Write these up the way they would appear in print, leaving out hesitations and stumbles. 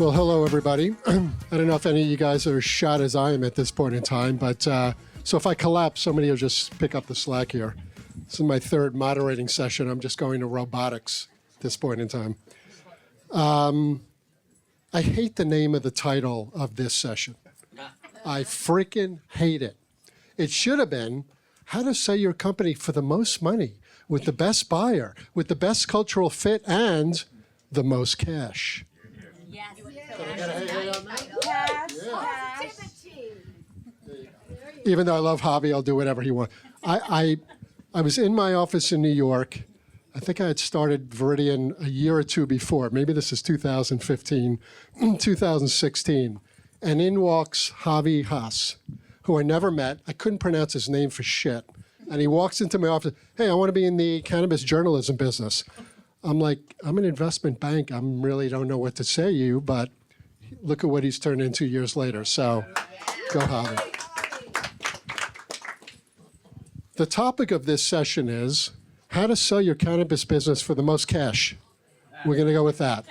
Well, hello, everybody. I don't know if any of you guys are as shot as I am at this point in time, but so if I collapse, somebody will just pick up the slack here. This is my third moderating session. I'm just going to robotics at this point in time. I hate the name of the title of this session. I freaking hate it. It should have been how to sell your company for the most money with the best buyer, with the best cultural fit, and the most cash. Yes. Even though I love Javi, I'll do whatever he wants. I was in my office in New York. I think I had started Viridian a year or two before. Maybe this is 2015, 2016. And in walks Javi Haas, who I never met. I couldn't pronounce his name for shit. And he walks into my office, hey, I want to be in the cannabis journalism business. I'm like, I'm an investment bank. I really don't know what to say to you, but look at what he's turned into years later. So go Javi. The topic of this session is how to sell your cannabis business for the most cash. We're going to go with that.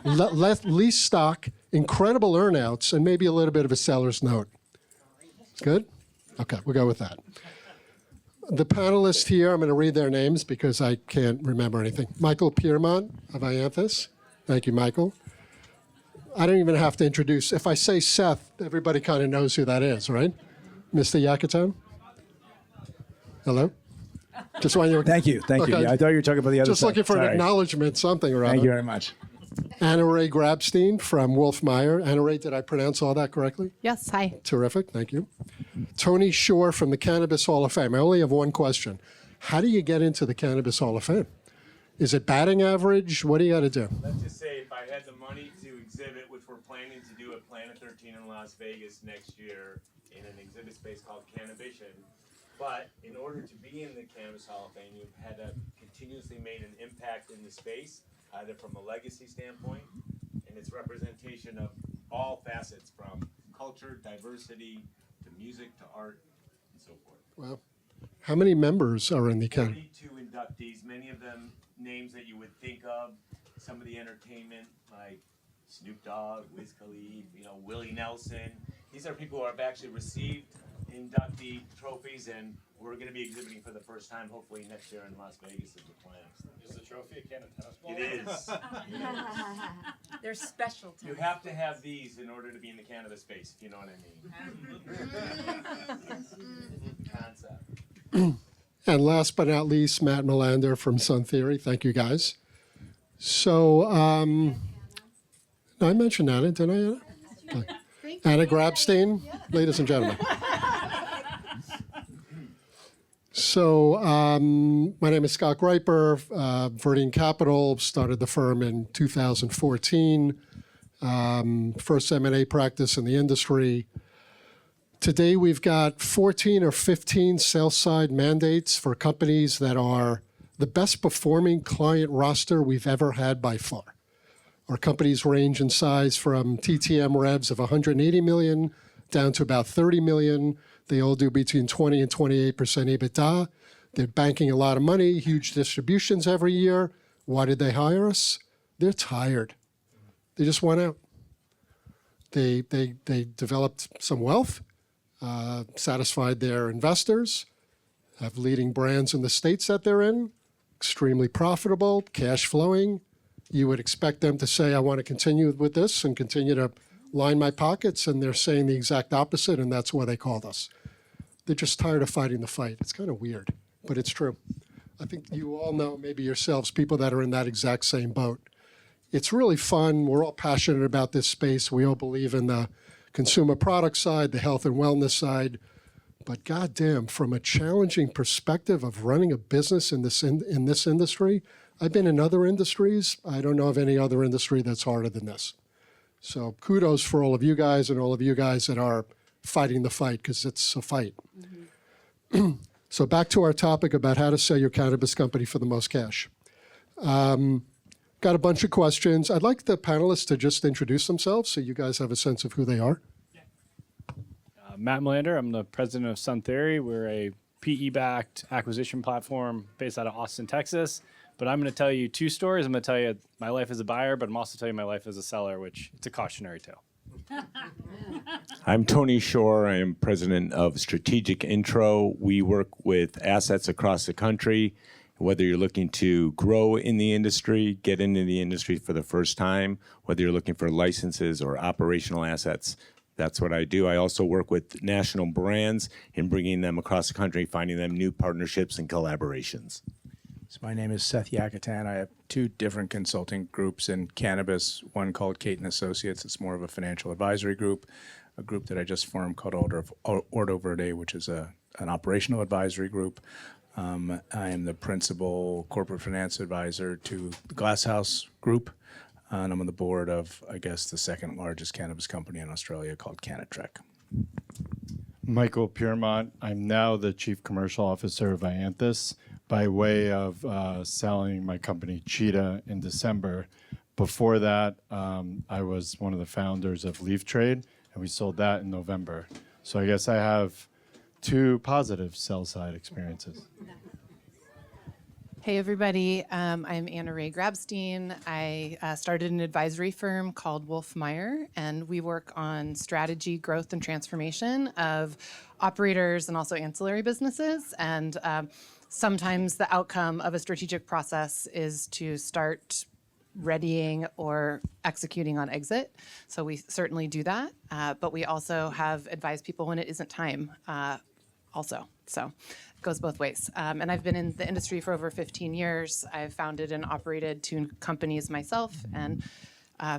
Least stock, incredible earnouts, and maybe a little bit of a seller's note. Good? Okay, we'll go with that. The panelists here, I'm going to read their names because I can't remember anything. Michael Piermont of Ianthus. Thank you, Michael. I don't even have to introduce. If I say Seth, everybody kind of knows who that is, right? Mr. Yakutan? Hello? Just want you. Thank you. Okay. Yeah, I thought you were talking about the other Just side. looking for Sorry. an acknowledgement, something or other. Thank you very much. Anna Ray Grabstein from Wolf Meyer. Anna Ray, did I pronounce all that correctly? Yes, hi. Terrific, thank you. Tony Shore from the Cannabis Hall of Fame. I only have one question. How do you get into the Cannabis Hall of Fame? Is it batting average? What do you got to do? Let's just say if I had the money to exhibit, which we're planning to do at Planet 13 in Las Vegas next year in an exhibit space called Cannabis. But in order to be in the Cannabis Hall of Fame, you've had to continuously made an impact in the space, either from a legacy standpoint and its representation of all facets, from culture, diversity, to music, to art, and so forth. Well, how many members are in the Cannabis? 42 inductees, many of them names that you would think of, some of the entertainment, like Snoop Dogg, Wiz Khalid, Willie Nelson. These are people who have actually received inductee trophies, and we're going to be exhibiting for the first time, hopefully next year in Las Vegas is the plan. Is the trophy a can of tennis ball? It is. They're special to You have to have these in order to be in the cannabis space, if you know what I mean. Concept. And last but not least, Matt Melander from Sun Theory. Thank you, guys. So, I mentioned Anna, didn't I, Anna? Okay. Anna Grabstein, ladies and gentlemen. So, my name is Scott Greiper, Viridian Capital, started the firm in 2014, first M&A practice in the industry. Today, we've got 14 or 15 sell-side mandates for companies that are the best performing client roster we've ever had by far. Our companies range in size from TTM revs of 180 million down to about 30 million. They all do between 20 and 28% EBITDA. They're banking a lot of money, huge distributions every year. Why did they hire us? They're tired. They just want out. They developed some wealth, satisfied their investors, have leading brands in the states that they're in, extremely profitable, cash flowing. You would expect them to say, I want to continue with this and continue to line my pockets, and they're saying the exact opposite, and that's why they called us. They're just tired of fighting the fight. It's kind of weird, but it's true. I think you all know, maybe yourselves, people that are in that exact same boat. It's really fun. We're all passionate about this space. We all believe in the consumer product side, the health and wellness side. But goddamn, from a challenging perspective of running a business in this industry, I've been in other industries. I don't know of any other industry that's harder than this. So kudos for all of you guys and all of you guys that are fighting the fight, because it's a fight. Mm-hmm. So back to our topic about how to sell your cannabis company for the most cash. Got a bunch of questions. I'd like the panelists to just introduce themselves so you guys have a sense of who they are. Matt Melander, I'm the president of Sun Theory. We're a PE-backed acquisition platform based out of Austin, Texas. But I'm going to tell you 2 stories. I'm going to tell you my life as a buyer, but I'm also telling you my life as a seller, which it's a cautionary tale. I'm Tony Shore. I am president of Strategic Intro. We work with assets across the country. Whether you're looking to grow in the industry, get into the industry for the first time, whether you're looking for licenses or operational assets, that's what I do. I also work with national brands in bringing them across the country, finding them new partnerships and collaborations. So my name is Seth Yakatan. I have 2 different consulting groups in cannabis, one called Kate & Associates. It's more of a financial advisory group, a group that I just formed called Ordo Verde, which is an operational advisory group. I am the principal corporate finance advisor to the Glasshouse Group, and I'm on the board of, I guess, the second largest cannabis company in Australia called Cannatrek. Michael Piermont. I'm now the Chief Commercial Officer of Ianthus by way of selling my company Cheetah in December. Before that, I was one of the founders of Leaf Trade, and we sold that in November. So I guess I have 2 positive sell-side experiences. Hey everybody, I'm Anna Ray Grabstein. I started an advisory firm called Wolf Meyer, and we work on strategy, growth, and transformation of operators and also ancillary businesses. And sometimes the outcome of a strategic process is to start readying or executing on exit. So we certainly do that, but we also have advised people when it isn't time also. So it goes both ways. And I've been in the industry for over 15 years. I've founded and operated 2 companies myself, and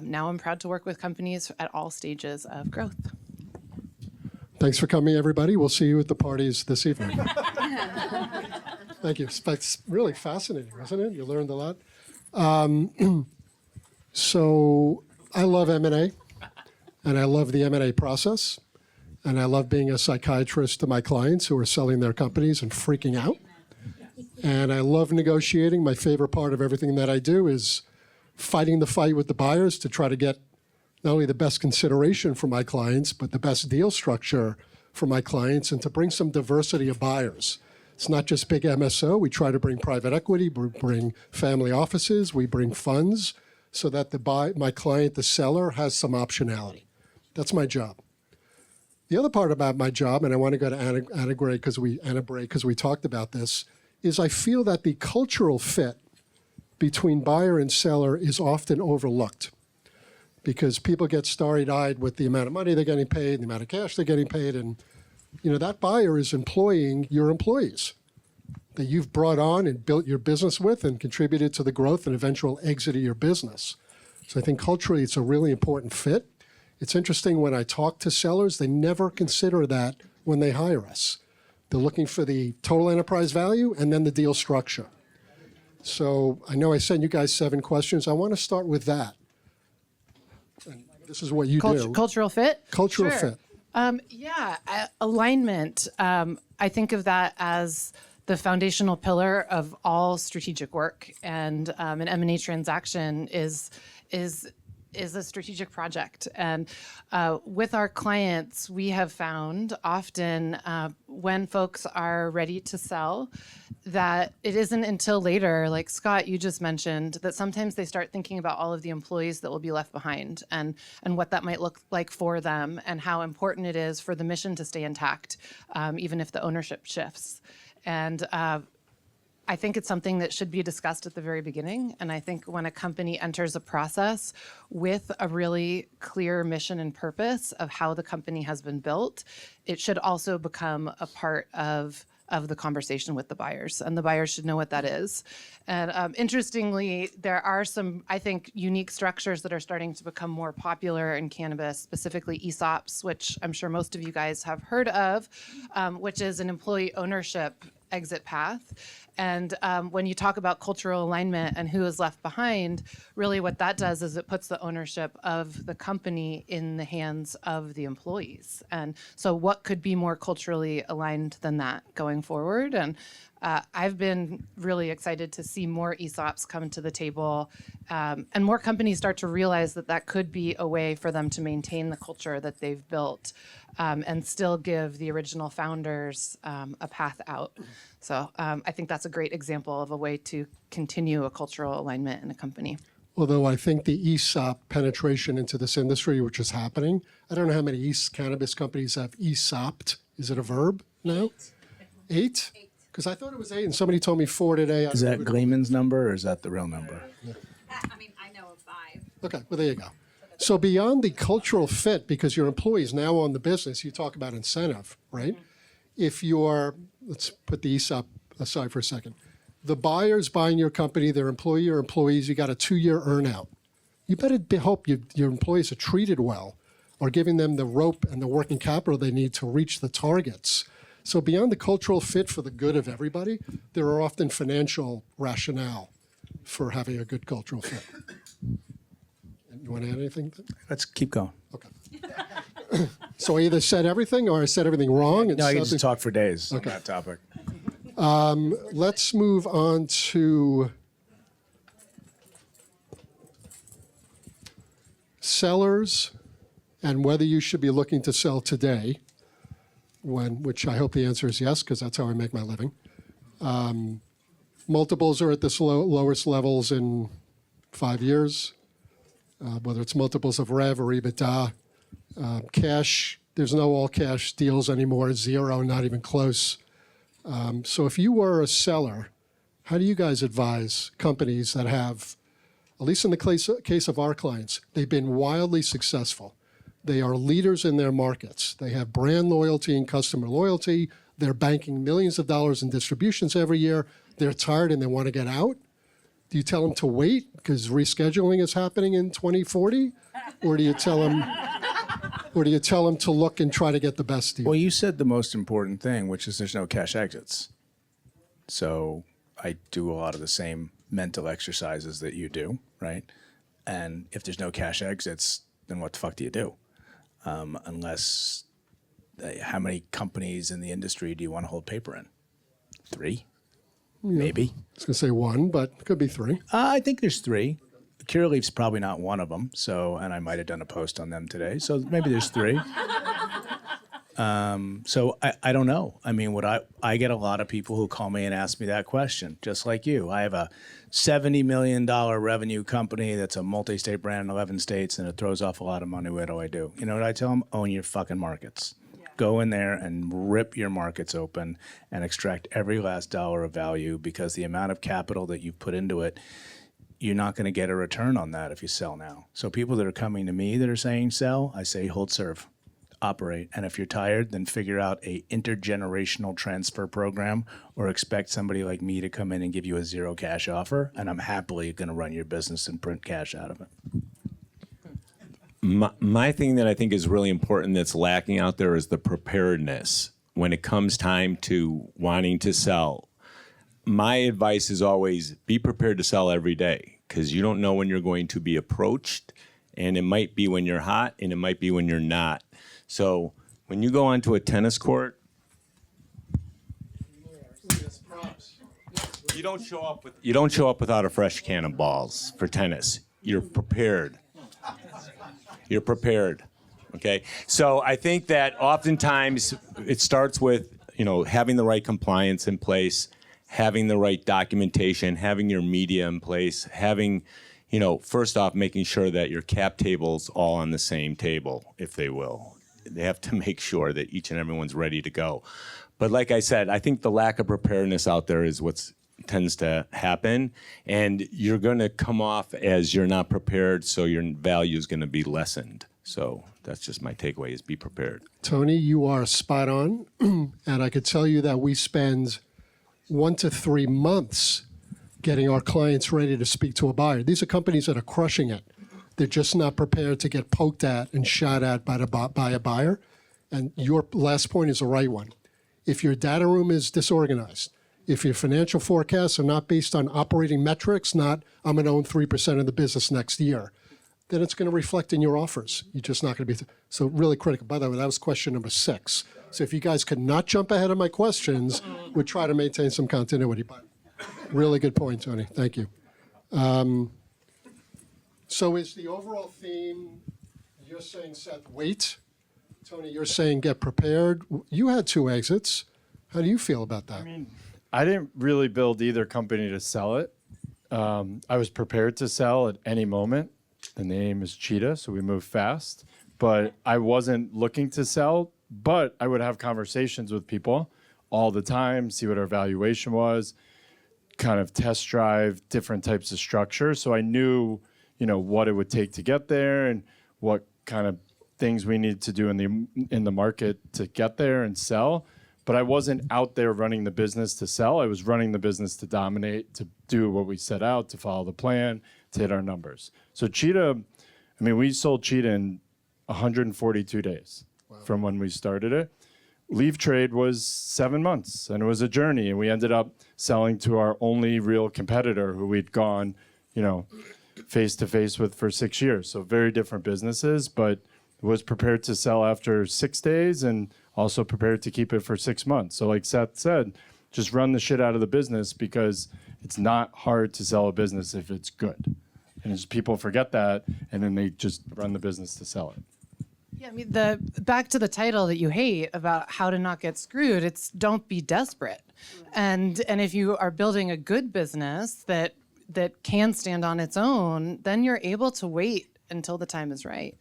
now I'm proud to work with companies at all stages of growth. Thanks for coming, everybody. We'll see you at the parties this evening. Thank you. It's really fascinating, isn't it? You learned a lot. So I love M&A, and I love the M&A process, and I love being a psychiatrist to my clients who are selling their companies and freaking out. And I love negotiating. My favorite part of everything that I do is fighting the fight with the buyers to try to get not only the best consideration for my clients, but the best deal structure for my clients, and to bring some diversity of buyers. It's not just big MSO. We try to bring private equity, we bring family offices, we bring funds, so that my client, the seller, has some optionality. That's my job. The other part about my job, and I want to go to Anna Bray because we talked about this, is I feel that the cultural fit between buyer and seller is often overlooked, because people get starry-eyed with the amount of money they're getting paid, the amount of cash they're getting paid, and that buyer is employing your employees that you've brought on and built your business with and contributed to the growth and eventual exit of your business. So I think culturally it's a really important fit. It's interesting, when I talk to sellers, they never consider that when they hire us. They're looking for the total enterprise value and then the deal structure. So I know I sent you guys 7 questions. I want to start with that. And this is what you do. Cultural fit? Cultural Sure. fit. Alignment. I think of that as the foundational pillar of all strategic work, and an M&A transaction is a strategic project. And with our clients, we have found often when folks are ready to sell, that it isn't until later, like Scott, you just mentioned, that sometimes they start thinking about all of the employees that will be left behind, and what that might look like for them, and how important it is for the mission to stay intact, even if the ownership shifts. And I think it's something that should be discussed at the very beginning. And I think when a company enters a process with a really clear mission and purpose of how the company has been built, it should also become a part of the conversation with the buyers, and the buyers should know what that is. And interestingly, there are some, I think, unique structures that are starting to become more popular in cannabis, specifically ESOPs, which I'm sure most of you guys have heard of, which is an employee ownership exit path. And when you talk about cultural alignment and who is left behind, really what that does is it puts the ownership of the company in the hands of the employees. And so what could be more culturally aligned than that going forward? And I've been really excited to see more ESOPs come to the table, and more companies start to realize that that could be a way for them to maintain the culture that they've built, and still give the original founders a path out. So I think that's a great example of a way to continue a cultural alignment in a company. Although I think the ESOP penetration into this industry, which is happening, I don't know how many cannabis companies have ESOPed. Is it a verb now? 8? Because I thought it was 8, and somebody told me 4 today. Is that Gleeman's number or is that the real number? I mean, I know of 5. Okay, well, there you go. So beyond the cultural fit, because your employees now own the business, you talk about incentive, right? If you're, let's put the ESOP aside for a second. The buyer's buying your company, their employee or employees, you got a 2-year earnout. You better hope your employees are treated well or giving them the rope and the working capital they need to reach the targets. So beyond the cultural fit for the good of everybody, there are often financial rationale for having a good cultural fit. You want to add anything? Let's keep going. Okay. So I either said everything or I said everything wrong. No, I can something- just talk for days on that topic. Let's move on to sellers and whether you should be looking to sell today, which I hope the answer is yes, because that's how I make my living. Multiples are at the lowest levels in 5 years, whether it's multiples of rev or EBITDA. Cash, there's no all-cash deals anymore, 0, not even close. So if you were a seller, how do you guys advise companies that have, at least in the case of our clients, they've been wildly successful. They are leaders in their markets. They have brand loyalty and customer loyalty. They're banking millions of dollars in distributions every year. They're tired and they want to get out. Do you tell them to wait because rescheduling is happening in 2040? Or do you tell them to look and try to get the best deal? Well, you said the most important thing, which is there's no cash exits. So I do a lot of the same mental exercises that you do, right? And if there's no cash exits, then what the fuck do you do? Unless, how many companies in the industry do you want to hold paper in? 3? Maybe. I was going to say 1, but it could be 3. I think there's 3. Curaleaf's probably not one of them. So, and I might have done a post on them today. So maybe there's 3. So I don't know. I mean, I get a lot of people who call me and ask me that question, just like you. I have a $70 million revenue company that's a multi-state brand in 11 states, and it throws off a lot of money. What do I do? You know what I tell them? Own your fucking markets. Go in there and rip your markets open and extract every last dollar of value, because the amount of capital that you've put into it, you're not going to get a return on that if you sell now. So people that are coming to me that are saying sell, I say hold serve, operate. And if you're tired, then figure out a intergenerational transfer program, or expect somebody like me to come in and give you a 0 cash offer, and I'm happily going to run your business and print cash out of it. My thing that I think is really important that's lacking out there is the preparedness when it comes time to wanting to sell. My advice is always be prepared to sell every day, because you don't know when you're going to be approached, and it might be when you're hot and it might be when you're not. So when you go onto a tennis court, you don't show up without a fresh can of balls for tennis. You're prepared. You're prepared. Okay? So I think that oftentimes it starts with, having the right compliance in place, having the right documentation, having your media in place, having, first off, making sure that your cap table's all on the same table, if they will. They have to make sure that each and everyone's ready to go. But like I said, I think the lack of preparedness out there is what tends to happen, and you're going to come off as you're not prepared, so your value is going to be lessened. So that's just my takeaway, is be prepared. Tony, you are spot on. And I could tell you that we spend 1 to 3 months getting our clients ready to speak to a buyer. These are companies that are crushing it. They're just not prepared to get poked at and shot at by a buyer. And your last point is the right one. If your data room is disorganized, if your financial forecasts are not based on operating metrics, not I'm going to own 3% of the business next year, then it's going to reflect in your offers. You're just not going to be. So really critical. By the way, that was question number 6. So if you guys could not jump ahead of my questions, we'd try to maintain some continuity. But really good point, Tony. Thank you. So is the overall theme, you're saying, Seth, wait. Tony, you're saying get prepared. You had 2 exits. How do you feel about that? I didn't really build either company to sell it. I was prepared to sell at any moment. The name is Cheetah, so we move fast. But I wasn't looking to sell, but I would have conversations with people all the time, see what our valuation was, kind of test drive different types of structure. So I knew, what it would take to get there and what kind of things we need to do in the market to get there and sell. But I wasn't out there running the business to sell. I was running the business to dominate, to do what we set out, to follow the plan, to hit our numbers. So Cheetah, we sold Cheetah in 142 days from when we started it. Leave Trade was 7 months, and it was a journey. And we ended up selling to our only real competitor who we'd gone, face to face with for 6 years. So very different businesses, but was prepared to sell after 6 days and also prepared to keep it for 6 months. So like Seth said, just run the shit out of the business because it's not hard to sell a business if it's good. And just people forget that, and then they just run the business to sell it. Yeah, the back to the title that you hate about how to not get screwed. It's don't be desperate, and if you are building a good business that can stand on its own, then you're able to wait until the time is right.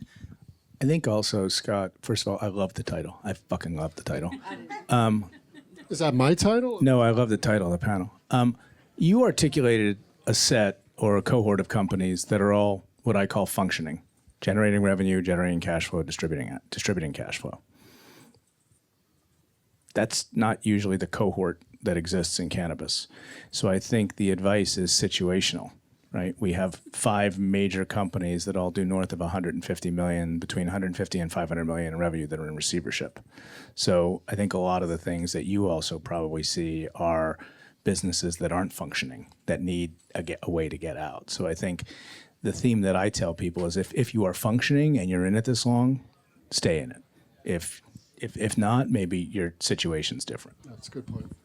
I think also, Scott, first of all, I love the title. I fucking love the title. Is that my title? No, I love the title of the panel. You articulated a set or a cohort of companies that are all what I call functioning. Generating revenue, generating cash flow, distributing cash flow. That's not usually the cohort that exists in cannabis. So I think the advice is situational, right? We have 5 major companies that all do north of 150 million, between 150 and 500 million in revenue that are in receivership. So I think a lot of the things that you also probably see are businesses that aren't functioning, that need a way to get out. So I think the theme that I tell people is if you are functioning and you're in it this long, stay in it. If not, maybe your situation's different. That's a good point.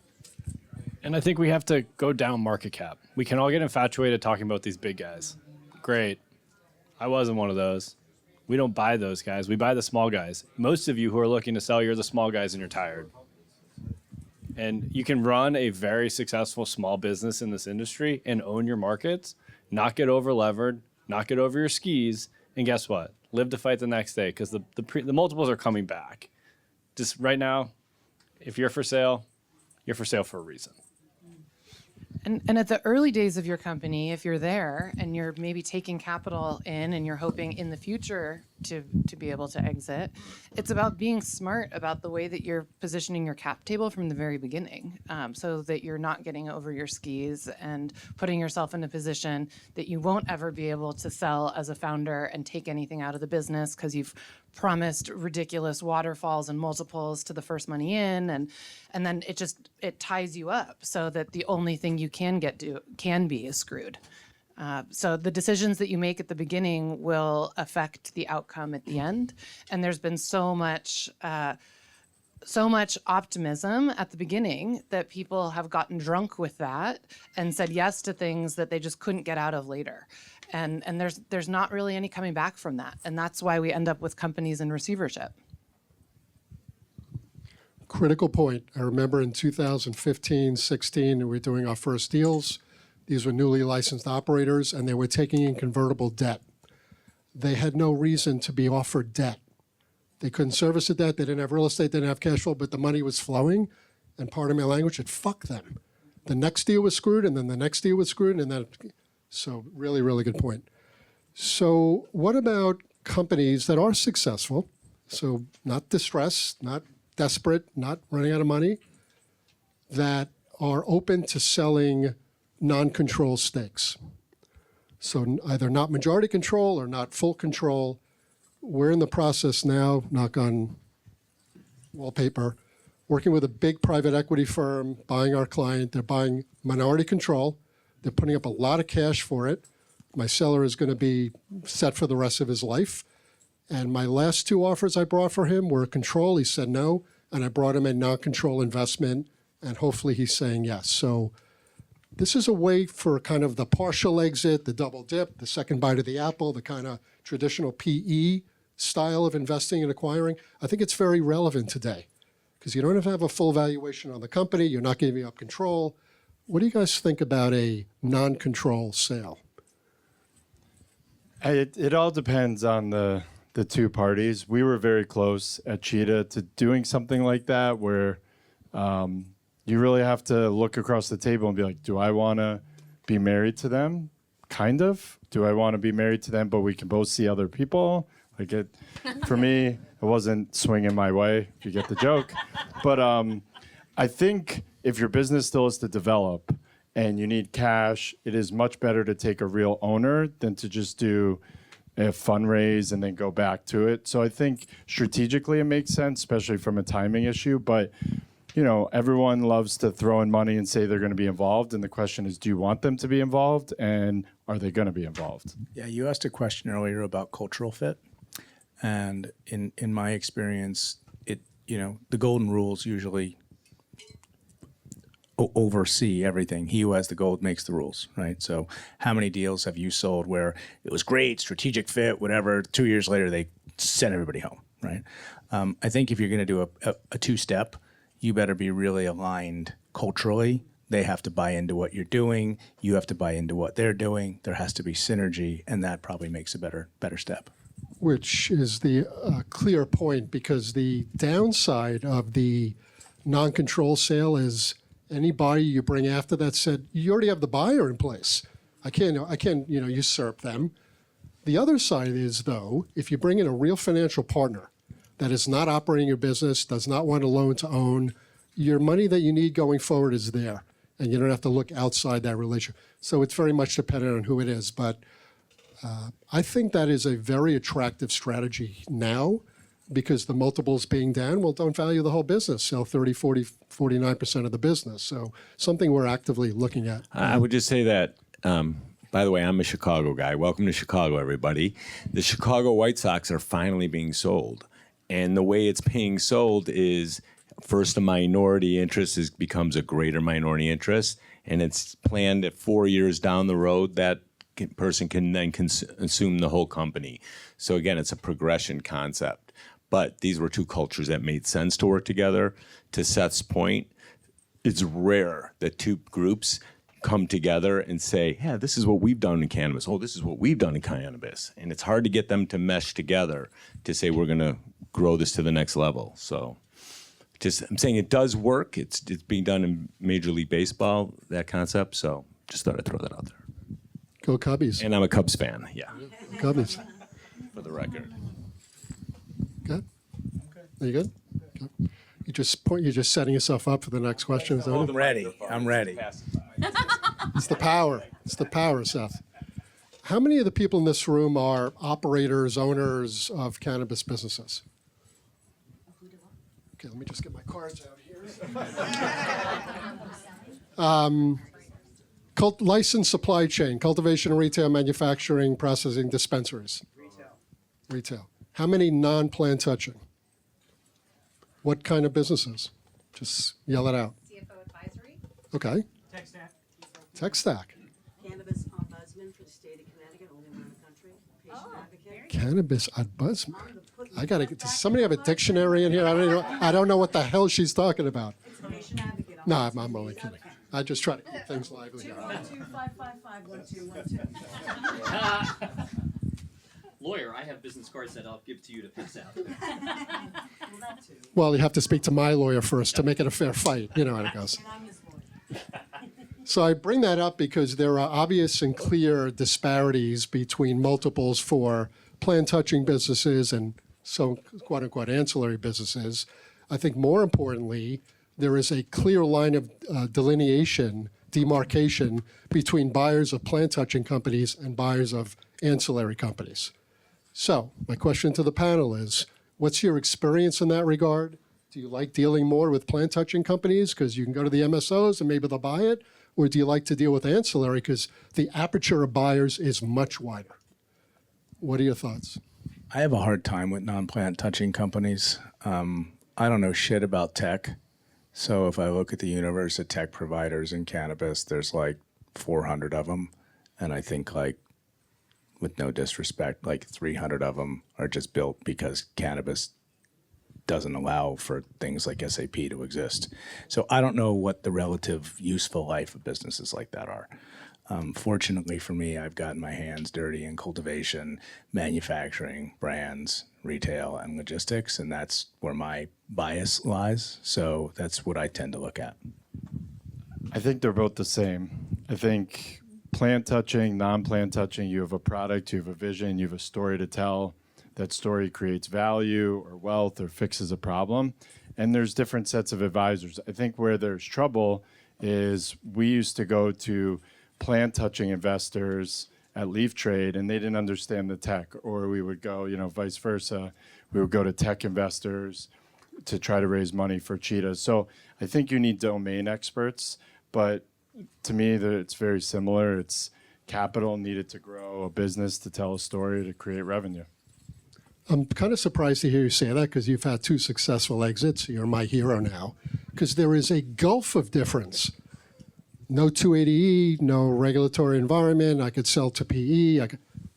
And I think we have to go down market cap. We can all get infatuated talking about these big guys. Great. I wasn't one of those. We don't buy those guys. We buy the small guys. Most of you who are looking to sell, you're the small guys and you're tired. And you can run a very successful small business in this industry and own your markets, not get over levered, not get over your skis, and guess what? Live to fight the next day because the multiples are coming back. Just right now, if you're for sale, you're for sale for a reason. And at the early days of your company, if you're there and you're maybe taking capital in and you're hoping in the future to be able to exit, it's about being smart about the way that you're positioning your cap table from the very beginning, so that you're not getting over your skis and putting yourself in a position that you won't ever be able to sell as a founder and take anything out of the business because you've promised ridiculous waterfalls and multiples to the first money in, and then it ties you up so that the only thing you can be is screwed. So the decisions that you make at the beginning will affect the outcome at the end. And there's been so much optimism at the beginning that people have gotten drunk with that and said yes to things that they just couldn't get out of later. And there's not really any coming back from that. And that's why we end up with companies in receivership. Critical point. I remember in 2015, 16, we were doing our first deals. These were newly licensed operators, and they were taking in convertible debt. They had no reason to be offered debt. They couldn't service the debt. They didn't have real estate. They didn't have cash flow, but the money was flowing. And part of my language said, fuck them. The next deal was screwed, and then the next deal was screwed, and then, so really, really good point. So what about companies that are successful? So not distressed, not desperate, not running out of money, that are open to selling non-control stakes. So either not majority control or not full control. We're in the process now, knock on wallpaper, working with a big private equity firm, buying our client. They're buying minority control. They're putting up a lot of cash for it. My seller is going to be set for the rest of his life. And my last 2 offers I brought for him were control. He said no. And I brought him a non-control investment. And hopefully he's saying yes. So this is a way for kind of the partial exit, the double dip, the second bite of the apple, the kind of traditional PE style of investing and acquiring. I think it's very relevant today because you don't have to have a full valuation on the company. You're not giving up control. What do you guys think about a non-control sale? It all depends on the two parties. We were very close at Cheetah to doing something like that where you really have to look across the table and be like, do I want to be married to them? Kind of. Do I want to be married to them, but we can both see other people? Like for me, it wasn't swinging my way, if you get the joke. But I think if your business still is to develop and you need cash, it is much better to take a real owner than to just do a fundraise and then go back to it. So I think strategically it makes sense, especially from a timing issue. But everyone loves to throw in money and say they're going to be involved. And the question is, do you want them to be involved? And are they going to be involved? Yeah, you asked a question earlier about cultural fit. And in my experience, the golden rules usually oversee everything. He who has the gold makes the rules, right? So how many deals have you sold where it was great, strategic fit, whatever, 2 years later they sent everybody home, right? I think if you're going to do a two-step, you better be really aligned culturally. They have to buy into what you're doing. You have to buy into what they're doing. There has to be synergy, and that probably makes a better step. Which is the clear point, because the downside of the non-control sale is any buyer you bring after that said, you already have the buyer in place. I can't usurp them. The other side is, though, if you bring in a real financial partner that is not operating your business, does not want a loan to own, your money that you need going forward is there, and you don't have to look outside that relationship. So it's very much dependent on who it is. But I think that is a very attractive strategy now, because the multiples being down, well, don't value the whole business. Sell 30, 40, 49% of the business. So something we're actively looking at. I would just say that, by the way, I'm a Chicago guy. Welcome to Chicago, everybody. The Chicago White Sox are finally being sold. And the way it's being sold is first a minority interest becomes a greater minority interest. And it's planned that 4 years down the road, that person can then consume the whole company. So again, it's a progression concept. But these were two cultures that made sense to work together. To Seth's point, it's rare that two groups come together and say, yeah, this is what we've done in cannabis. Oh, this is what we've done in cannabis. And it's hard to get them to mesh together to say we're going to grow this to the next level. So I'm saying it does work. It's being done in Major League Baseball, that concept. So just thought I'd throw that out there. Go Cubbies. And I'm a Cubs fan, yeah, Cubbies. for the record. Good? Are you good? Okay. You're just setting yourself up for the next question. Is that it? I'm ready. It's the power. It's the power, Seth. How many of the people in this room are operators, owners of cannabis businesses? Okay, let me just get my cards out here. Licensed supply chain, cultivation, retail, manufacturing, processing, dispensaries. Retail. How many non-plant touching? What kind of businesses? Just yell it out. CFO advisory. Okay. Tech stack. Cannabis ombudsman for the state of Connecticut, only one in the country. Patient advocate. Cannabis ombudsman. I gotta get. Does somebody have a dictionary in here? I don't know what the hell she's talking about. It's a patient advocate. No, I'm only kidding. I just try to keep things lively. 212-555-1212. Lawyer, I have business cards that I'll give to you to pass out. Well, that too. Well, you have to speak to my lawyer first to make it a fair fight. You know how it goes. And I'm his lawyer. So I bring that up because there are obvious and clear disparities between multiples for plant-touching businesses and so quote-unquote ancillary businesses. I think more importantly, there is a clear line of demarcation between buyers of plant-touching companies and buyers of ancillary companies. So my question to the panel is, what's your experience in that regard? Do you like dealing more with plant-touching companies because you can go to the MSOs and maybe they'll buy it? Or do you like to deal with ancillary because the aperture of buyers is much wider? What are your thoughts? I have a hard time with non-plant touching companies. I don't know shit about tech. So if I look at the universe of tech providers in cannabis, there's like 400 of them. And I think like, with no disrespect, like 300 of them are just built because cannabis doesn't allow for things like SAP to exist. So I don't know what the relative useful life of businesses like that are. Fortunately for me, I've gotten my hands dirty in cultivation, manufacturing, brands, retail, and logistics, and that's where my bias lies. So that's what I tend to look at. I think they're both the same. I think plant touching, non-plant touching, you have a product, you have a vision, you have a story to tell. That story creates value or wealth or fixes a problem. And there's different sets of advisors. I think where there's trouble is we used to go to plant touching investors at Leaf Trade and they didn't understand the tech, or we would go, vice versa. We would go to tech investors to try to raise money for cheetahs. So I think you need domain experts, but to me, it's very similar. It's capital needed to grow a business, to tell a story, to create revenue. I'm kind of surprised to hear you say that because you've had 2 successful exits. You're my hero now because there is a gulf of difference. No 280E, no regulatory environment. I could sell to PE.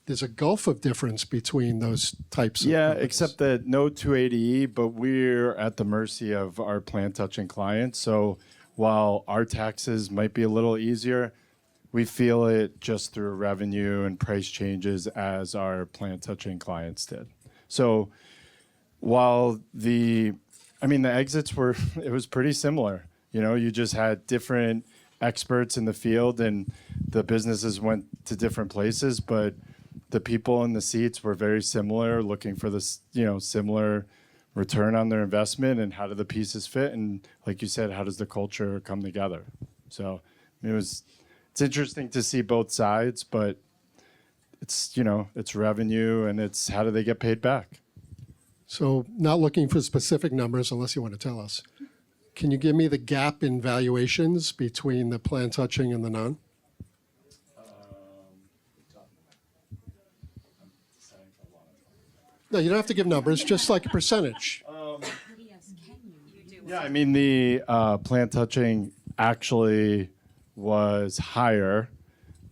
There's a gulf of difference between those types of companies. Except that no 280E, but we're at the mercy of our plant touching clients. So while our taxes might be a little easier, we feel it just through revenue and price changes as our plant touching clients did. So while the exits it was pretty similar. You just had different experts in the field and the businesses went to different places, but the people in the seats were very similar, looking for this, similar return on their investment and how do the pieces fit. And like you said, how does the culture come together? So it's interesting to see both sides, but it's revenue and it's how do they get paid back? So not looking for specific numbers unless you want to tell us. Can you give me the gap in valuations between the plant touching and the non? No, you don't have to give numbers, just like a percentage. Yeah, the plant touching actually was higher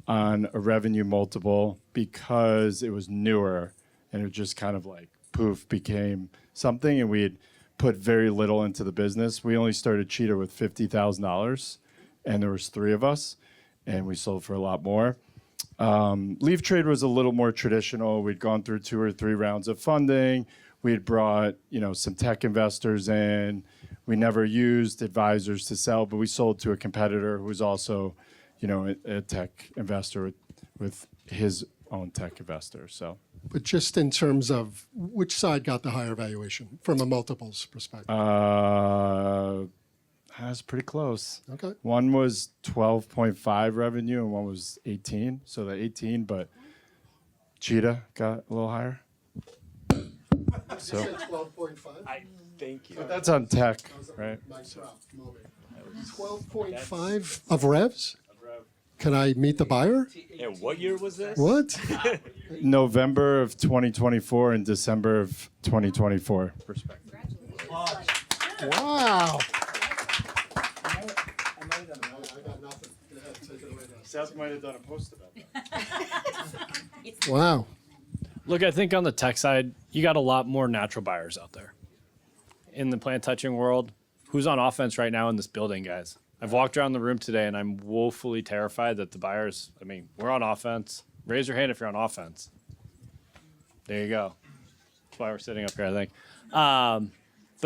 on a revenue multiple because it was newer and it just kind of like poof became something, and we had put very little into the business. We only started Cheetah with $50,000 and there was 3 of us and we sold for a lot more. Leaf Trade was a little more traditional. We'd gone through 2 or 3 rounds of funding. We had brought, some tech investors in. We never used advisors to sell, but we sold to a competitor who was also, a tech investor with his own tech investor. So, But just in terms of which side got the higher valuation from a multiples perspective? that's pretty close. Okay. One was 12.5 revenue and one was 18. So the 18, but Cheetah got a little higher. So 12.5? Thank you. that's on tech, right? 12.5 of revs? Can I meet the buyer? And what year was this? What? November of 2024 and December of 2024. Wow. Seth might have done a post about that. Wow. Look, I think on the tech side, you got a lot more natural buyers out there. In the plant touching world, who's on offense right now in this building, guys? I've walked around the room today and I'm woefully terrified that the buyers, we're on offense. Raise your hand if you're on offense. There you go. That's why we're sitting up here, I think. But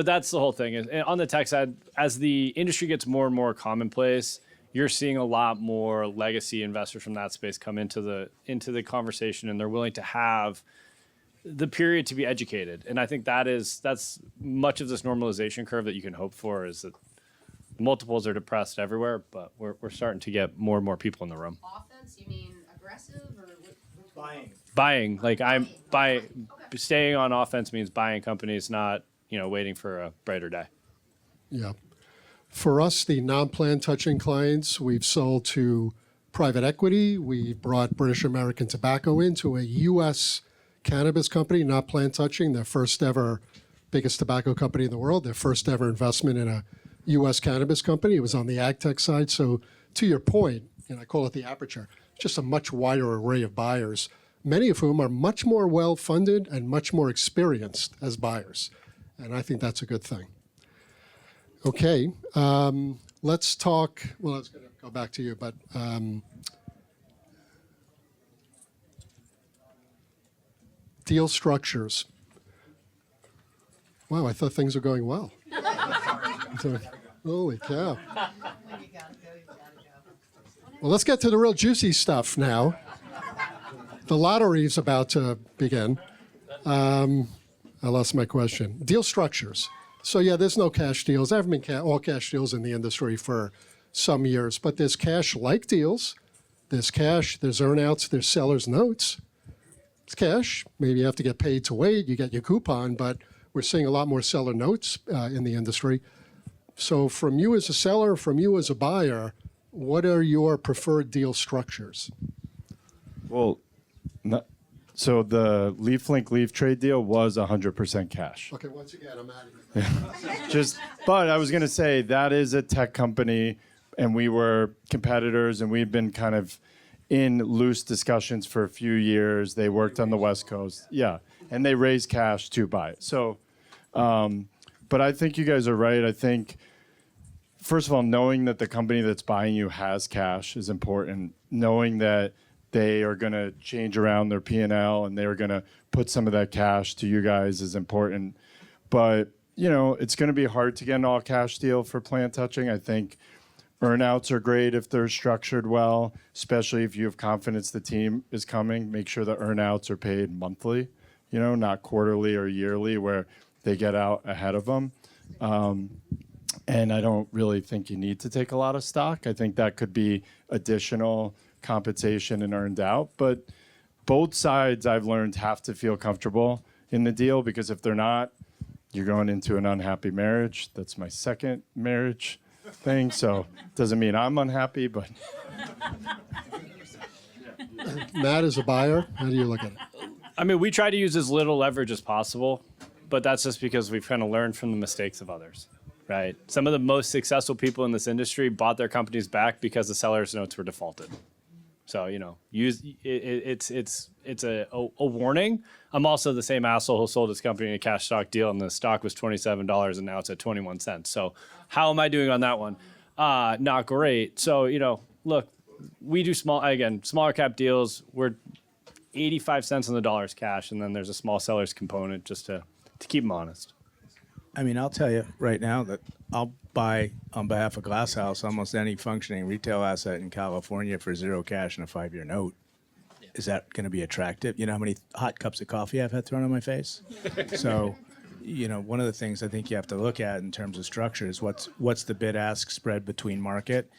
that's the whole thing. And on the tech side, as the industry gets more and more commonplace, you're seeing a lot more legacy investors from that space come into the conversation, and they're willing to have the period to be educated. And I think that's much of this normalization curve that you can hope for, is that multiples are depressed everywhere, but we're starting to get more and more people in the room. Offense, you mean aggressive or which Buying, like staying on offense means buying companies, not waiting for a brighter day. Yeah. For us, the non-plant touching clients, we've sold to private equity. We brought British American Tobacco into a U.S. cannabis company, not plant touching, their first ever, biggest tobacco company in the world, their first ever investment in a U.S. cannabis company. It was on the ag tech side. So to your point, and I call it the aperture, just a much wider array of buyers, many of whom are much more well-funded and much more experienced as buyers. And I think that's a good thing. Okay, let's talk. Well, I was going to go back to you, but deal structures. Wow, I thought things were going well. Holy cow. Well, let's get to the real juicy stuff now. The lottery's about to begin. I lost my question. Deal structures. So yeah, there's no cash deals. There haven't been all cash deals in the industry for some years, but there's cash-like deals. There's cash, there's earnouts, there's seller's notes. It's cash. Maybe you have to get paid to wait. You get your coupon, but we're seeing a lot more seller notes in the industry. So from you as a seller, from you as a buyer, what are your preferred deal structures? Well, so the LeafLink Leaf trade deal was 100% cash. Okay, once again, I'm out of here. But I was going to say that is a tech company, and we were competitors, and we've been kind of in loose discussions for a few years. They worked on the West Coast, yeah, and they raised cash to buy it. So, but I think you guys are right. I think, first of all, knowing that the company that's buying you has cash is important. Knowing that they are going to change around their P&L and they're going to put some of that cash to you guys is important. But, you know, it's going to be hard to get an all-cash deal for plant touching. I think earnouts are great if they're structured well, especially if you have confidence the team is coming. Make sure the earnouts are paid monthly, you know, not quarterly or yearly where they get out ahead of them. And I don't really think you need to take a lot of stock. I think that could be additional compensation and earned out. But both sides, I've learned, have to feel comfortable in the deal, because if they're not, you're going into an unhappy marriage. That's my second marriage thing. So it doesn't mean I'm unhappy, but. Matt, as a buyer, how do you look at it? I mean, we try to use as little leverage as possible, but that's just because we've kind of learned from the mistakes of others, right? Some of the most successful people in this industry bought their companies back because the seller's notes were defaulted. So, you know, it's a warning. I'm also the same asshole who sold his company in a cash stock deal, and the stock was $27 and now it's at 21 cents. So how am I doing on that one? Not great. So, you know, look, we do smaller cap deals. We're 85 cents on the dollar is cash, and then there's a small seller's component just to keep them honest. I mean, I'll tell you right now that I'll buy, on behalf of Glass House, almost any functioning retail asset in California for zero cash and a 5-year note. Is that going to be attractive? You know how many hot cups of coffee I've had thrown on my face? So, you know, one of the things I think you have to look at in terms of structure is what's the bid-ask spread between market?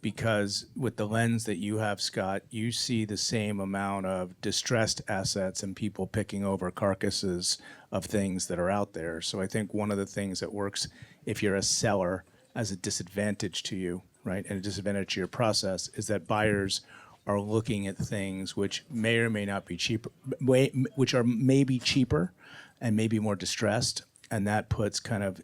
Because with the lens that you have, Scott, you see the same amount of distressed assets and people picking over carcasses of things that are out there. So I think one of the things that works if you're a seller as a disadvantage to you, right, and a disadvantage to your process is that buyers are looking at things which may or may not be cheaper, which are maybe cheaper and maybe more distressed, and that puts kind of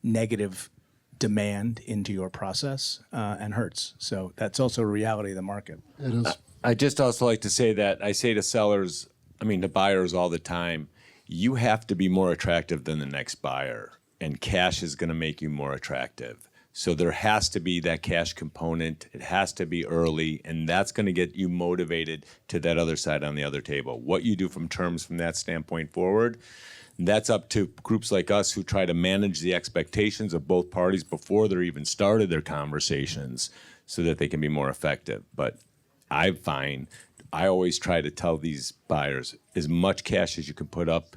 negative demand into your process and hurts. So that's also a reality of the market. It is. I just also like to say that I say to sellers, to buyers all the time, you have to be more attractive than the next buyer, and cash is going to make you more attractive. So there has to be that cash component. It has to be early, and that's going to get you motivated to that other side on the other table. What you do from terms from that standpoint forward, that's up to groups like us who try to manage the expectations of both parties before they're even started their conversations so that they can be more effective. But I always try to tell these buyers, as much cash as you can put up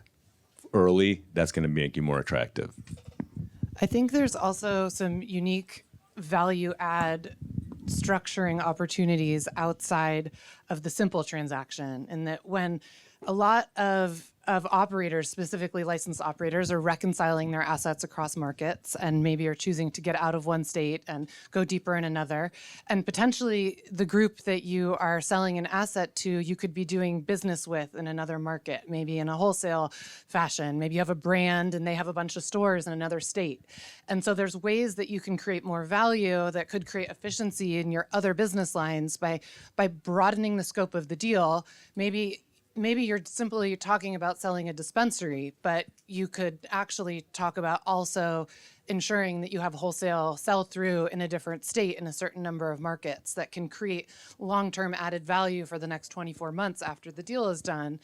early, that's going to make you more attractive. I think there's also some unique value add structuring opportunities outside of the simple transaction, in that when a lot of operators, specifically licensed operators, are reconciling their assets across markets and maybe are choosing to get out of one state and go deeper in another. And potentially the group that you are selling an asset to, you could be doing business with in another market, maybe in a wholesale fashion. Maybe you have a brand and they have a bunch of stores in another state. And so there's ways that you can create more value that could create efficiency in your other business lines by broadening the scope of the deal. Maybe maybe you're simply talking about selling a dispensary, but you could actually talk about also ensuring that you have wholesale sell through in a different state in a certain number of markets that can create long-term added value for the next 24 months after the deal is done.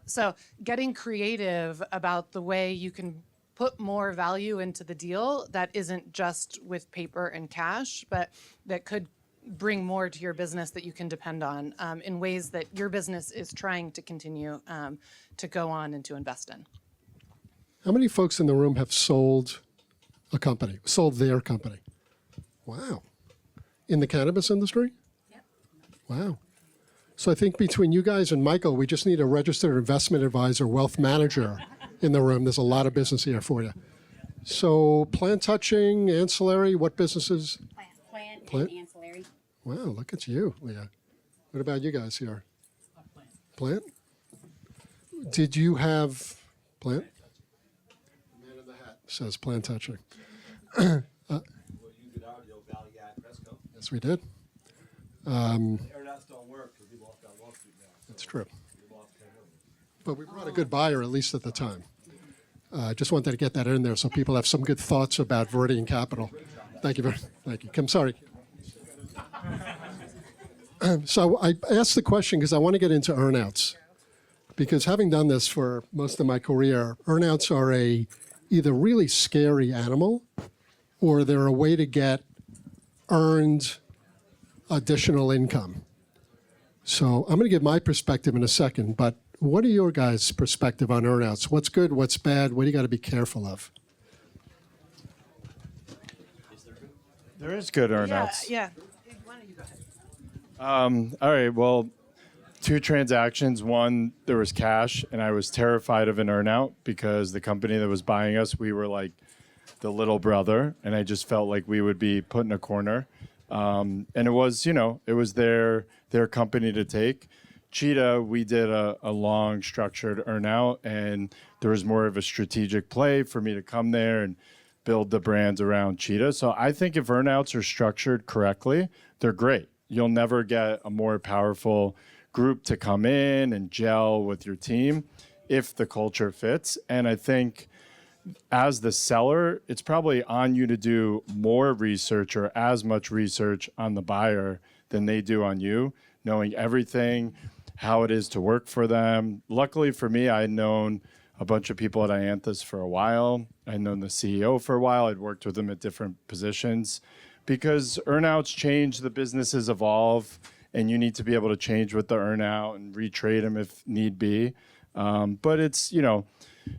So getting creative about the way you can put more value into the deal that isn't just with paper and cash, but that could bring more to your business that you can depend on in ways that your business is trying to continue to go on and to invest in. How many folks in the room have sold a company, sold their company? Wow. In the cannabis industry? Yep. Wow. So I think between you guys and Michael, we just need a registered investment advisor, wealth manager in the room. There's a lot of business here for you. So plant touching, ancillary, what businesses? Plant and ancillary. Wow, look at you, Leah. What about you guys here? Plant? Did you have plant? Man in the hat says plant touching. Yes, we did. That's true. But we brought a good buyer, at least at the time. I just wanted to get that in there so people have some good thoughts about Viridian Capital. Thank you Thank you. I'm sorry. So I asked the question because I want to get into earnouts. Because having done this for most of my career, earnouts are either really scary animal or they're a way to get earned additional income. So I'm going to give my perspective in a second, but what are your guys' perspective on earnouts? What's good, what's bad, what do you got to be careful of? There is good earnouts. Yeah. Why don't you go ahead? All right. Well, 2 transactions. One, there was cash, and I was terrified of an earnout because the company that was buying us, we were like the little brother, and I just felt like we would be put in a corner. And it was, it was their company to take. Cheetah, we did a long structured earnout, and there was more of a strategic play for me to come there and build the brands around Cheetah. So I think if earnouts are structured correctly, they're great. You'll never get a more powerful group to come in and gel with your team if the culture fits. And I think as the seller, it's probably on you to do more research or as much research on the buyer than they do on you, knowing everything, how it is to work for them. Luckily for me, I had known a bunch of people at Ianthus for a while. I'd known the CEO for a while. I'd worked with them at different positions because earnouts change, the businesses evolve, and you need to be able to change with the earnout and retrade them if need be. But it's, you're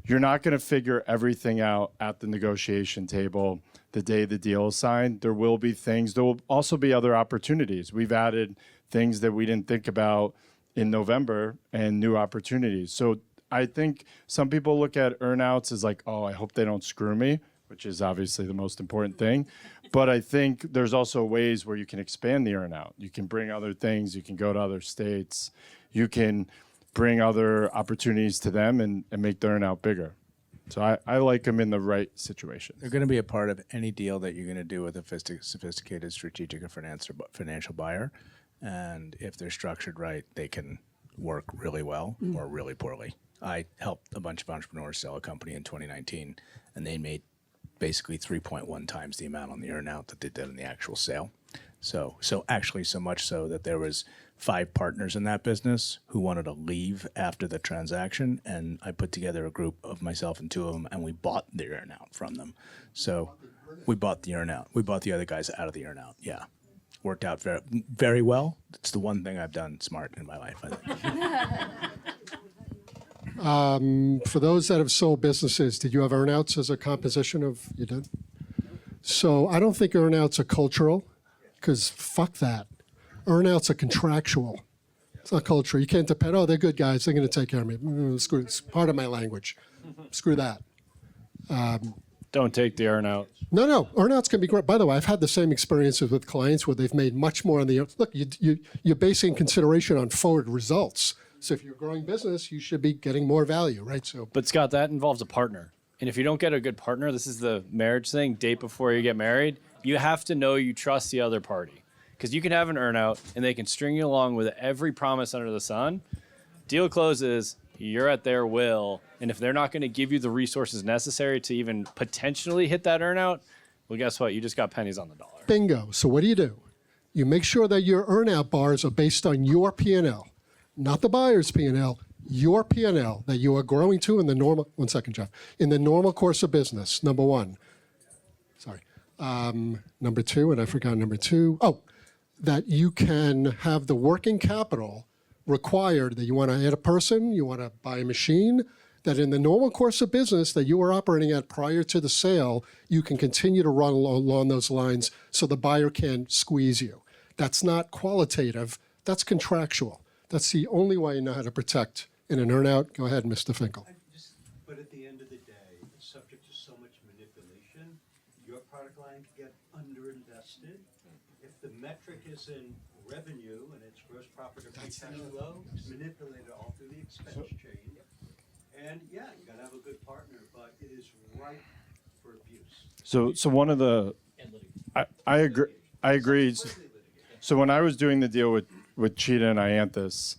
not going to figure everything out at the negotiation table the day the deal is signed. There will be things. There will also be other opportunities. We've added things that we didn't think about in November and new opportunities. So I think some people look at earnouts as like, oh, I hope they don't screw me, which is obviously the most important thing. But I think there's also ways where you can expand the earnout. You can bring other things. You can go to other states. You can bring other opportunities to them and make the earnout bigger. So I like them in the right situation. They're going to be a part of any deal that you're going to do with a sophisticated strategic or financial buyer. And if they're structured right, they can work really well or really poorly. I helped a bunch of entrepreneurs sell a company in 2019, and they made basically 3.1 times the amount on the earnout that they did in the actual sale. So actually so much so that there was 5 partners in that business who wanted to leave after the transaction, and I put together a group of myself and 2 of them, and we bought the earnout from them. So we bought the earnout. We bought the other guys out of the earnout. Yeah. Worked out very, very well. It's the one thing I've done smart in my life, I think. For those that have sold businesses, did you have earnouts as a composition of, you did? So I don't think earnouts are cultural, because fuck that. Earnouts are contractual. It's not cultural. You can't depend, oh, they're good guys, they're going to take care of me. Screw, it's part of my language. Screw that. Don't take the earnout. No, earnouts can be great. By the way, I've had the same experiences with clients where they've made much more on the, look, you're basing consideration on forward results. So if you're a growing business, you should be getting more value, right? So, But Scott, that involves a partner. And if you don't get a good partner, this is the marriage thing, date before you get married, you have to know you trust the other party. Because you can have an earnout and they can string you along with every promise under the sun. Deal closes, you're at their will, and if they're not going to give you the resources necessary to even potentially hit that earnout, well, guess what? You just got pennies on the dollar. Bingo. So what do? You make sure that your earnout bars are based on your P&L, not the buyer's P&L, your P&L that you are growing to in the normal, one second, Jeff, in the normal course of business, number one. Sorry. Number two, and I forgot number two. Oh, that you can have the working capital required that you want to add a person, you want to buy a machine, that in the normal course of business that you were operating at prior to the sale, you can continue to run along those lines so the buyer can't squeeze you. That's not qualitative, that's contractual. That's the only way you know how to protect in an earnout. Go ahead, Mr. Finkel. But at the end of the day, it's subject to so much manipulation. Your product line could get underinvested. If the metric is in revenue and it's gross profit or free cash flow, it's manipulated all through the expense chain. And yeah, you gotta have a good partner, but it is ripe for abuse. So one of the, I agree. So when I was doing the deal with Cheetah and Ianthus,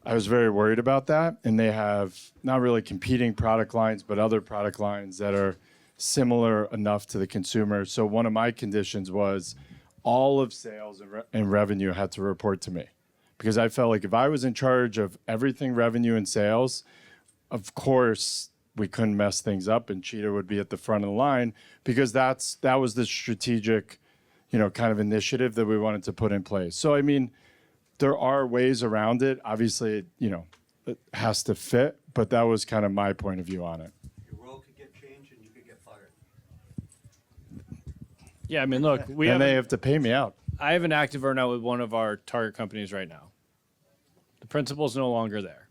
I was very worried about that. And they have not really competing product lines, but other product lines that are similar enough to the consumer. So one of my conditions was all of sales and revenue had to report to me, because I felt like if I was in charge of everything revenue and sales, of course we couldn't mess things up and Cheetah would be at the front of the line, because that was the strategic, kind of initiative that we wanted to put in place. So, I mean, there are ways around it. Obviously, it has to fit, but that was kind of my point of view on it. Your role could get changed and you could get fired. Yeah, I mean, look, They have to pay me out. I have an active earnout with one of our target companies right now. The principal's no longer there.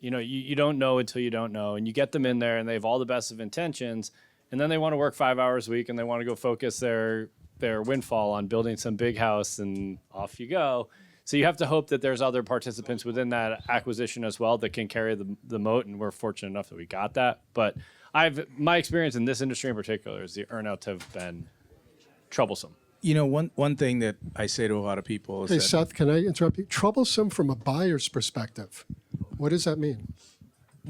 You don't know until you don't know, and you get them in there and they have all the best of intentions, and then they want to work 5 hours a week and they want to go focus their windfall on building some big house, and off you go. So you have to hope that there's other participants within that acquisition as well that can carry the moat, and we're fortunate enough that we got that. But my experience in this industry in particular is the earnouts have been troublesome. One thing that I say to a lot of people is Hey, that Seth, can I interrupt you? Troublesome from a buyer's perspective. What does that mean?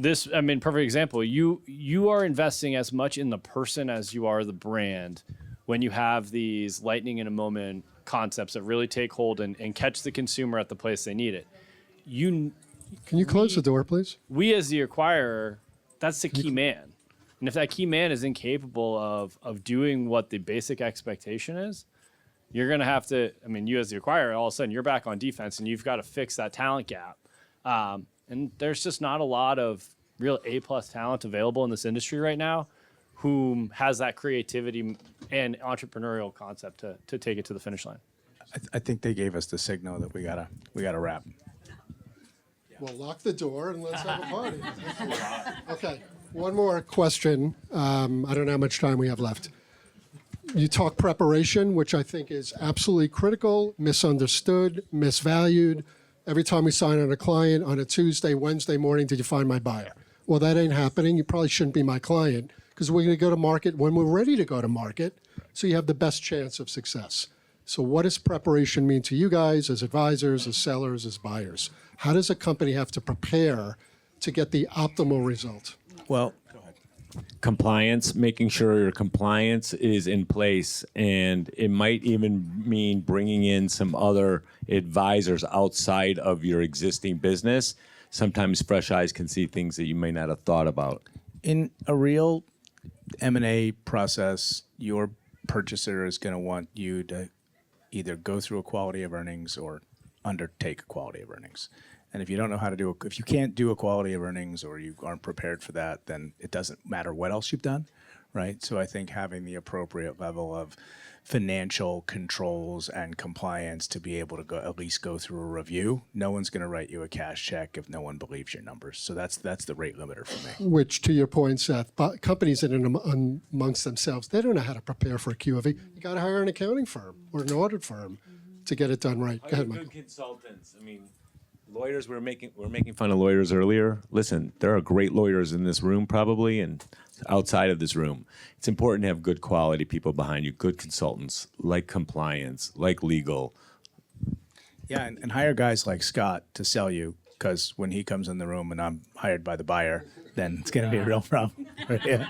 Perfect example. You are investing as much in the person as you are the brand when you have these lightning in a moment concepts that really take hold and catch the consumer at the place they need it. Can you close the door, please? We as the acquirer, that's the key man. And if that key man is incapable of doing what the basic expectation is, you're going to have to, you as the acquirer, all of a sudden you're back on defense and you've got to fix that talent gap. And there's just not a lot of real A-plus talent available in this industry right now who has that creativity and entrepreneurial concept to take it to the finish line. I think they gave us the signal that we gotta wrap. Well, lock the door and let's have a party. Okay, one more question. I don't know how much time we have left. You talk preparation, which I think is absolutely critical, misunderstood, misvalued. Every time we sign on a client on a Tuesday, Wednesday morning, did you find my buyer? Well, that ain't happening. You probably shouldn't be my client, because we're going to go to market when we're ready to go to market, so you have the best chance of success. So what does preparation mean to you guys as advisors, as sellers, as buyers? How does a company have to prepare to get the optimal result? Well, Compliance, making sure your compliance is in place, and it might even mean bringing in some other advisors outside of your existing business. Sometimes fresh eyes can see things that you may not have thought about. in a real M&A process, your purchaser is going to want you to either go through a quality of earnings or undertake a quality of earnings. And if you don't know how to if you can't do a quality of earnings or you aren't prepared for that, then it doesn't matter what else you've done, right? So I think having the appropriate level of financial controls and compliance to be able to at least go through a review. No one's going to write you a cash check if no one believes your numbers. So that's the rate limiter for me. Which, to your point, Seth, companies that are amongst themselves, they don't know how to prepare for a QOV. You got to hire an accounting firm or an audit firm to get it done right. Go ahead, Michael. Good consultants. Lawyers, we're making fun of lawyers earlier. Listen, there are great lawyers in this room probably and outside of this room. It's important to have good quality people behind you, good consultants, like compliance, like legal. Yeah, and hire guys like Scott to sell you, because when he comes in the room and I'm hired by the buyer, then it's going to be a real problem. Yeah.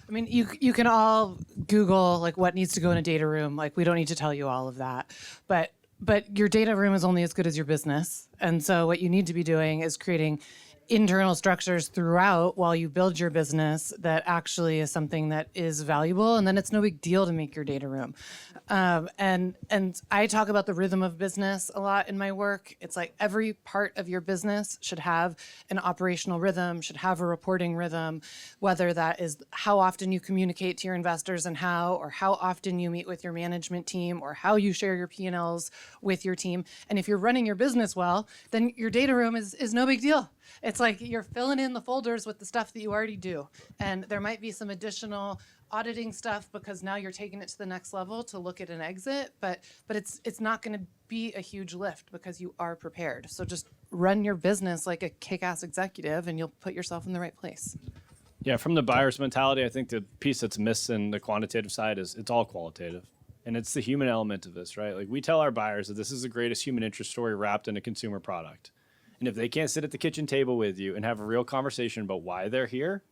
I mean, you can all Google like what needs to go in a data room. Like we don't need to tell you all of that, but your data room is only as good as your business. And so what you need to be doing is creating internal structures throughout while you build your business that actually is something that is valuable, and then it's no big deal to make your data room. And I talk about the rhythm of business a lot in my work. It's like every part of your business should have an operational rhythm, should have a reporting rhythm, whether that is how often you communicate to your investors and how, or how often you meet with your management team, or how you share your P&Ls with your team. And if you're running your business well, then your data room is no big deal. It's like you're filling in the folders with the stuff that you already do. And there might be some additional auditing stuff because now you're taking it to the next level to look at an exit, but it's not going to be a huge lift because you are prepared. So just run your business like a kick-ass executive and you'll put yourself in the right place. Yeah, from the buyer's mentality, I think the piece that's missing the quantitative side is it's all qualitative. And it's the human element of this, right? Like we tell our buyers that this is the greatest human interest story wrapped in a consumer product. And if they can't sit at the kitchen table with you and have a real conversation about why they're here,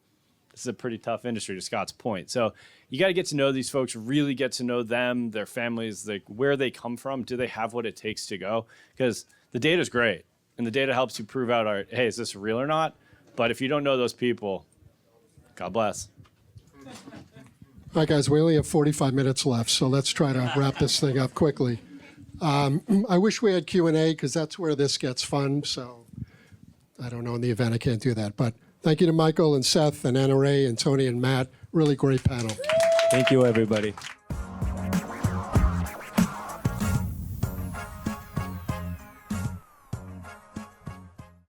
this is a pretty tough industry, to Scott's point. So you got to get to know these folks, really get to know them, their families, like where they come from. Do they have what it takes to go? Because the data is great, and the data helps you prove out, hey, is this real or not? But if you don't know those people, God bless. All right, guys, we only have 45 minutes left, so let's try to wrap this thing up quickly. I wish we had Q&A because that's where this gets fun. So I don't know, in the event I can't do that. But thank you to Michael and Seth and Anna Ray and Tony and Matt. Really great panel. Thank you, everybody.